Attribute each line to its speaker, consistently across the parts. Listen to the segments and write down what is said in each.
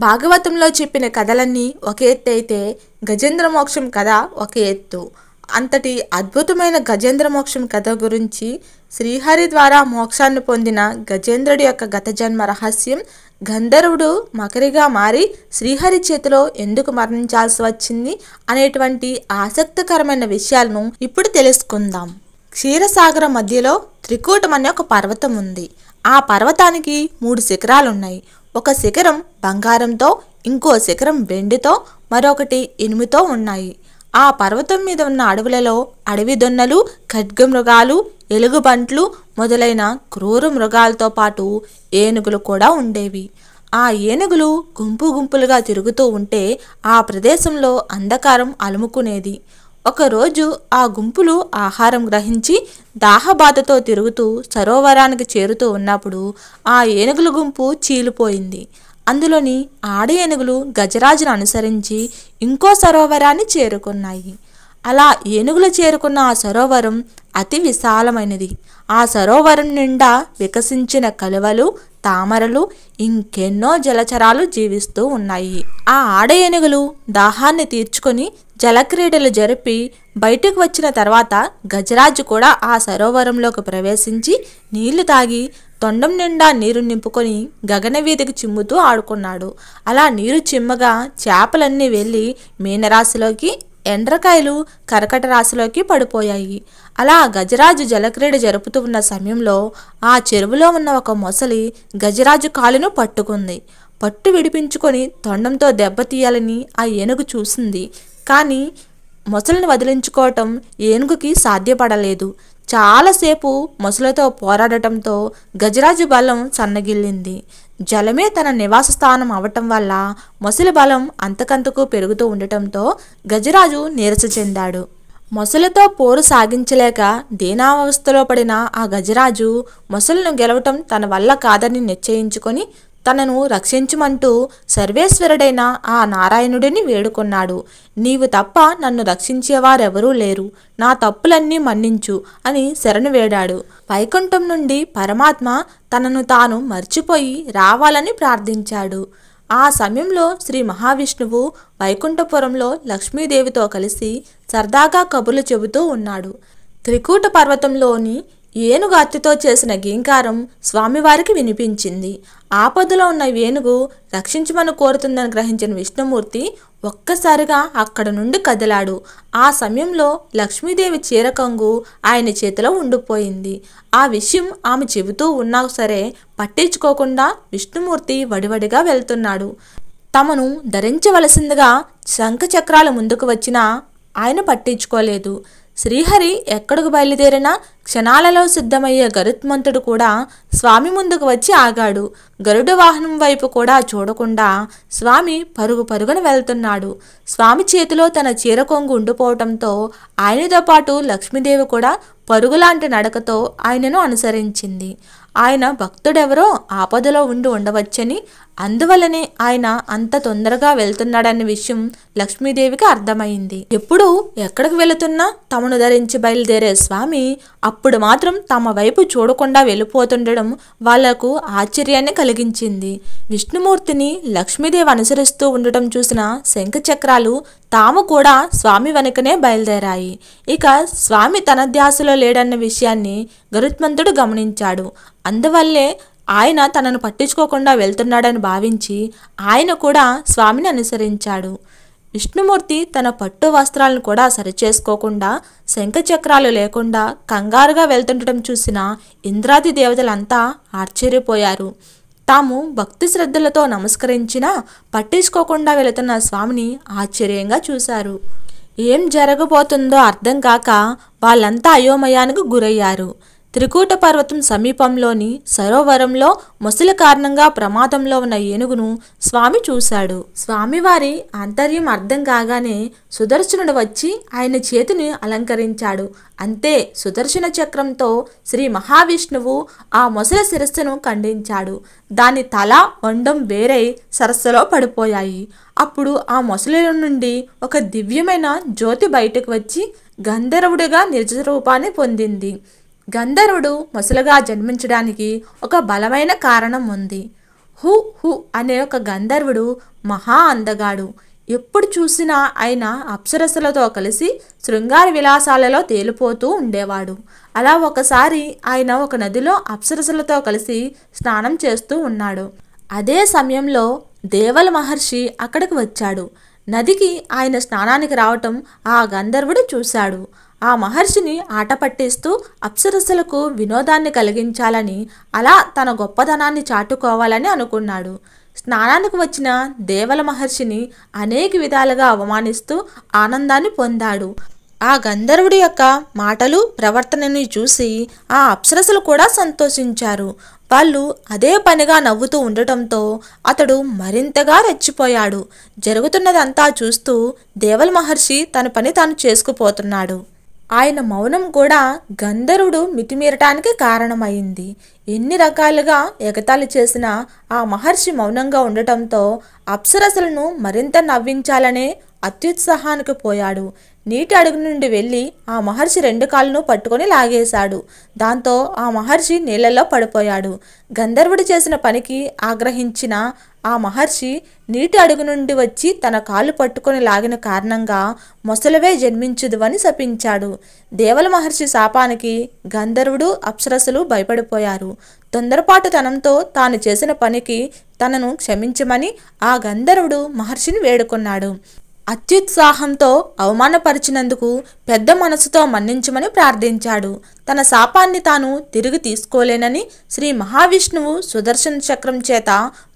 Speaker 1: భాగవతంలో చెప్పిన కథలన్నీ ఒక ఎత్తు అయితే గజేంద్ర మోక్షం కథ ఒక ఎత్తు. అంతటి అద్భుతమైన గజేంద్ర మోక్షం కథ గురించి శ్రీహరి ద్వారా మోక్షాన్ని పొందిన గజేంద్రుడి యొక్క గత జన్మ రహస్యం, గంధర్వుడు మకరిగా మారి శ్రీహరి చేతిలో ఎందుకు మరణించాల్సి వచ్చింది అనేటువంటి ఆసక్తికరమైన విషయాలను ఇప్పుడు తెలుసుకుందాం. క్షీరసాగరం మధ్యలో త్రికూటం అనే ఒక పర్వతం ఉంది. ఆ పర్వతానికి 3 శిఖరాలున్నాయి. ఒక శిఖరం బంగారంతో, ఇంకో శిఖరం వెండితో, మరొకటి ఇనుముతో ఉన్నాయి. ఆ పర్వతం మీద ఉన్న అడవులలో అడవి దొన్నలు, ఖడ్గమృగాలు, ఎలుగుబంట్లు మొదలైన క్రూర మృగాలతో పాటు ఏనుగులు కూడా ఉండేవి. ఆ ఏనుగులు గుంపు గుంపులుగా తిరుగుతూ ఉంటే ఆ ప్రదేశంలో అంధకారం అలుముకునేది. ఒకరోజు ఆ గుంపులు ఆహారం గ్రహించి దాహబాధతో తిరుగుతూ సరోవరానికి చేరుతూ ఉన్నప్పుడు ఆ ఏనుగుల గుంపు చీలిపోయింది. అందులోని ఆడ ఏనుగులు గజరాజును అనుసరించి ఇంకో సరోవరాన్ని చేరుకున్నాయి. అలా ఏనుగులు చేరుకున్న ఆ సరోవరం అతి విశాలమైనది. ఆ సరోవరం నిండా వికసించిన కలువలు, తామరలు, ఇంకెన్నో జలచరాలు జీవిస్తూ ఉన్నాయి. ఆ ఆడ ఏనుగులు దాహాన్ని తీర్చుకొని జలక్రీడలు జరిపి బయటకు వచ్చిన తర్వాత గజరాజు కూడా ఆ సరోవరంలోకి ప్రవేశించి నీళ్లు తాగి తొండం నిండా నీరు నింపుకొని గగనవీధికి చిమ్ముతూ ఆడుకున్నాడు. అలా నీరు చిమ్మగా చేపలన్నీ వెళ్ళి మీనరాశిలోకి, ఎండ్రకాయలు కర్కట రాశిలోకి పడిపోయాయి. అలా గజరాజు జలక్రీడ జరుపుతూ ఉన్న సమయంలో ఆ చెరువులో ఉన్న ఒక మొసలి గజరాజు కాలును పట్టుకుంది. పట్టు విడిపించుకొని తొండంతో దెబ్బతీయాలని ఆ ఏనుగు చూసింది. కానీ మొసలిని వదిలించుకోవటం ఏనుగుకి సాధ్యపడలేదు. చాలాసేపు మొసలితో పోరాడటంతో గజరాజు బలం సన్నగిల్లింది. జలమే తన నివాస స్థానం అవటం వల్ల మొసలి బలం అంతకంతకు పెరుగుతూ ఉండటంతో గజరాజు నీరస చెందాడు. మొసలితో పోరు సాగించలేక దీనావస్థలో పడిన ఆ గజరాజు మొసలిని గెలవటం తన వల్ల కాదని నిశ్చయించుకొని తనను రక్షించమంటూ సర్వేశ్వరుడైన ఆ నారాయణుడిని వేడుకొన్నాడు. నీవు తప్ప నన్ను రక్షించేవారెవరూ లేరు, నా తప్పులన్నీ మన్నించు అని శరణు వేడాడు. వైకుంఠం నుండి పరమాత్మ తనను తాను మర్చిపోయి రావాలని ప్రార్థించాడు. ఆ సమయంలో శ్రీ మహావిష్ణువు వైకుంఠపురంలో లక్ష్మీదేవితో కలిసి సరదాగా కబుర్లు చెబుతూ ఉన్నాడు. త్రికూట పర్వతంలోని ఏనుగు అత్తితో చేసిన గీంకారం స్వామివారికి వినిపించింది. ఆపదలో ఉన్న ఏనుగు రక్షించమని కోరుతుందని గ్రహించిన విష్ణుమూర్తి ఒక్కసారిగా అక్కడ నుండి కదిలాడు. ఆ సమయంలో లక్ష్మీదేవి చీరకంగు ఆయన చేతిలో ఉండిపోయింది. ఆ విషయం ఆమె చెబుతూ ఉన్నా సరే పట్టించుకోకుండా విష్ణుమూర్తి వడివడిగా వెళ్తున్నాడు. తమను ధరించవలసిందిగా శంఖచక్రాలు ముందుకు వచ్చినా ఆయన పట్టించుకోలేదు. శ్రీహరి ఎక్కడికి బయలుదేరినా క్షణాలలో సిద్ధమయ్యే గరుత్మంతుడు కూడా స్వామి ముందుకు వచ్చి ఆగాడు. గరుడ వాహనం వైపు కూడా చూడకుండా స్వామి పరుగు పరుగున వెళ్తున్నాడు. స్వామి చేతిలో తన చీర కొంగు ఉండిపోవటంతో ఆయనతో పాటు లక్ష్మీదేవి కూడా పరుగులాంటి నడకతో ఆయనను అనుసరించింది. ఆయన భక్తుడెవరో ఆపదలో ఉండవచ్చని, అందువల్లనే ఆయన అంత తొందరగా వెళ్తున్నాడన్న విషయం లక్ష్మీదేవికి అర్థమైంది. ఎప్పుడు ఎక్కడికి వెళుతున్నా తమను ధరించి బయలుదేరే స్వామి అప్పుడు మాత్రం తమ వైపు చూడకుండా వెళ్ళిపోతుండడం వాళ్లకు ఆశ్చర్యాన్ని కలిగించింది. విష్ణుమూర్తిని లక్ష్మీదేవి అనుసరిస్తూ ఉండటం చూసిన శంఖచక్రాలు తాము కూడా స్వామి వెనుకనే బయలుదేరాయి. ఇక స్వామి తన ధ్యాసలో లేడన్న విషయాన్ని గరుత్మంతుడు గమనించాడు. అందువల్లే ఆయన తనను పట్టించుకోకుండా వెళ్తున్నాడని భావించి ఆయన కూడా స్వామిని అనుసరించాడు. విష్ణుమూర్తి తన పట్టు వస్త్రాలను కూడా సరిచేసుకోకుండా శంఖచక్రాలు లేకుండా కంగారుగా వెళ్తుండటం చూసిన ఇంద్రాది దేవతలంతా ఆశ్చర్యపోయారు. తాము భక్తి శ్రద్ధలతో నమస్కరించినా పట్టించుకోకుండా వెళుతున్న స్వామిని ఆశ్చర్యంగా చూశారు. ఏం జరగబోతుందో అర్థం కాక వాళ్ళంతా అయోమయానికి గురయ్యారు. త్రికూట పర్వతం సమీపంలోని సరోవరంలో మొసలి కారణంగా ప్రమాదంలో ఉన్న ఏనుగును స్వామి చూశాడు. స్వామివారి ఆంతర్యం అర్థం కాగానే సుదర్శనుడు వచ్చి ఆయన చేతిని అలంకరించాడు. అంతే సుదర్శన చక్రంతో శ్రీ మహావిష్ణువు ఆ మొసలి శిరస్సును ఖండించాడు. దాని తల, మొండం వేరై సరస్సులో పడిపోయాయి. అప్పుడు ఆ మొసలి నుండి ఒక దివ్యమైన జ్యోతి బయటకు వచ్చి గంధర్వుడిగా నిజ రూపాన్ని పొందింది. గంధర్వుడు మొసలుగా జన్మించడానికి ఒక బలమైన కారణం ఉంది. హు హు అనే ఒక గంధర్వుడు మహా అందగాడు. ఎప్పుడు చూసినా ఆయన అప్సరసలతో కలిసి శృంగార విలాసాలలో తేలిపోతూ ఉండేవాడు. అలా ఒకసారి ఆయన ఒక నదిలో అప్సరసలతో కలిసి స్నానం చేస్తూ ఉన్నాడు. అదే సమయంలో దేవల మహర్షి అక్కడికి వచ్చాడు. నదికి ఆయన స్నానానికి రావటం ఆ గంధర్వుడు చూశాడు. ఆ మహర్షిని ఆట పట్టిస్తూ అప్సరసలకు వినోదాన్ని కలిగించాలని, అలా తన గొప్పదనాన్ని చాటుకోవాలని అనుకున్నాడు. స్నానానికి వచ్చిన దేవల మహర్షిని అనేక విధాలుగా అవమానిస్తూ ఆనందాన్ని పొందాడు. ఆ గంధర్వుడి యొక్క మాటలు ప్రవర్తనని చూసి ఆ అప్సరసలు కూడా సంతోషించారు. వాళ్ళు అదే పనిగా నవ్వుతూ ఉండటంతో అతడు మరింతగా రెచ్చిపోయాడు. జరుగుతున్నదంతా చూస్తూ దేవల మహర్షి తన పని తాను చేసుకుపోతున్నాడు. ఆయన మౌనం కూడా గంధర్వుడు మితిమీరటానికి కారణమైంది. ఎన్ని రకాలుగా ఎగతాళి చేసినా ఆ మహర్షి మౌనంగా ఉండటంతో అప్సరసలను మరింత నవ్వించాలనే అత్యుత్సాహానికి పోయాడు. నీటి అడుగు నుండి వెళ్ళి ఆ మహర్షి 2 కాళ్ళను పట్టుకొని లాగేశాడు. దాంతో ఆ మహర్షి నీళ్లలో పడిపోయాడు. గంధర్వుడు చేసిన పనికి ఆగ్రహించిన ఆ మహర్షి నీటి అడుగు నుండి వచ్చి తన కాళ్ళు పట్టుకొని లాగిన కారణంగా మొసలివే జన్మించుదు అని శపించాడు. దేవల మహర్షి శాపానికి గంధర్వుడు అప్సరసలు భయపడిపోయారు. తొందరపాటుతనంతో తాను చేసిన పనికి తనను క్షమించమని ఆ గంధర్వుడు మహర్షిని వేడుకున్నాడు. అత్యుత్సాహంతో అవమానపరిచినందుకు పెద్ద మనసుతో మన్నించమని ప్రార్థించాడు. తన శాపాన్ని తాను తిరిగి తీసుకోలేనని శ్రీ మహావిష్ణువు సుదర్శన చక్రం చేత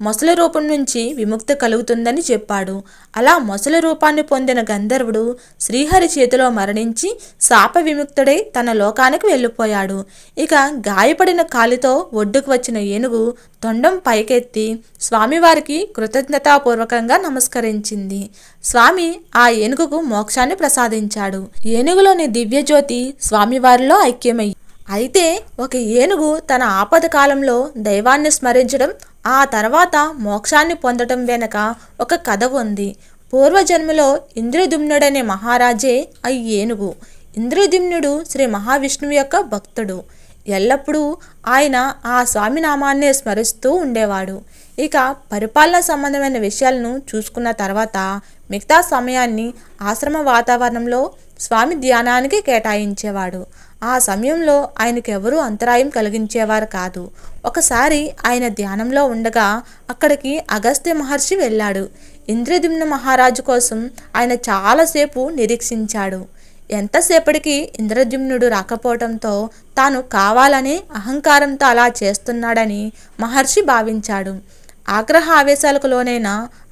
Speaker 1: మొసలి రూపం నుంచి విముక్తి కలుగుతుందని చెప్పాడు. అలా మొసలి రూపాన్ని పొందిన గంధర్వుడు శ్రీహరి చేతిలో మరణించి శాప విముక్తుడై తన లోకానికి వెళ్ళిపోయాడు. ఇక గాయపడిన కాలితో ఒడ్డుకు వచ్చిన ఏనుగు తొండం పైకెత్తి స్వామివారికి కృతజ్ఞతాపూర్వకంగా నమస్కరించింది. స్వామి ఆ ఏనుగుకు మోక్షాన్ని ప్రసాదించాడు. ఏనుగులోని దివ్యజ్యోతి స్వామివారిలో ఐక్యమై అయితే ఒక ఏనుగు తన ఆపద కాలంలో దైవాన్ని స్మరించడం, ఆ తర్వాత మోక్షాన్ని పొందడం వెనక ఒక కథ ఉంది. పూర్వజన్మలో ఇంద్రద్యుమ్నుడనే మహారాజే ఆ ఏనుగు. ఇంద్రద్యుమ్నుడు శ్రీ మహావిష్ణువు యొక్క భక్తుడు. ఎల్లప్పుడూ ఆయన ఆ స్వామినామాన్నే స్మరిస్తూ ఉండేవాడు. ఇక పరిపాలన సంబంధమైన విషయాలను చూసుకున్న తర్వాత మిగతా సమయాన్ని ఆశ్రమ వాతావరణంలో స్వామి ధ్యానానికి కేటాయించేవాడు. ఆ సమయంలో ఆయనకు ఎవరూ అంతరాయం కలిగించేవారు కాదు. ఒకసారి ఆయన ధ్యానంలో ఉండగా అక్కడికి అగస్త్య మహర్షి వెళ్ళాడు. ఇంద్రద్యుమ్న మహారాజు కోసం ఆయన చాలాసేపు నిరీక్షించాడు. ఎంతసేపటికి ఇంద్రద్యుమ్నుడు రాకపోవడంతో తాను కావాలనే అహంకారంతో అలా చేస్తున్నాడని మహర్షి భావించాడు. ఆగ్రహ ఆవేశాలకు లోనైన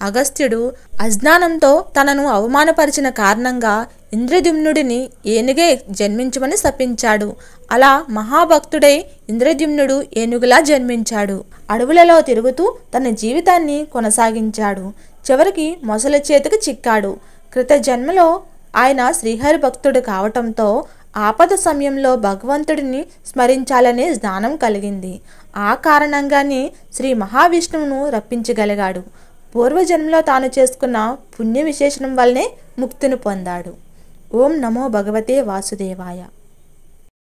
Speaker 1: అగస్త్యుడు అజ్ఞానంతో తనను అవమానపరిచిన కారణంగా ఇంద్రద్యుమ్నుడిని ఏనుగే జన్మించమని శపించాడు. అలా మహాభక్తుడై ఇంద్రద్యుమ్నుడు ఏనుగులా జన్మించాడు. అడవులలో తిరుగుతూ తన జీవితాన్ని కొనసాగించాడు. చివరికి మొసలి చేతికి చిక్కాడు. క్రిత జన్మలో ఆయన శ్రీహరి భక్తుడు కావటంతో ఆపద సమయంలో భగవంతుడిని స్మరించాలనే జ్ఞానం కలిగింది. ఆ కారణంగానే శ్రీ మహావిష్ణువును రప్పించగలిగాడు. పూర్వజన్మలో తాను చేసుకున్న పుణ్య విశేషణం వల్లనే ముక్తిని పొందాడు. ఓం నమో భగవతే వాసుదేవాయ.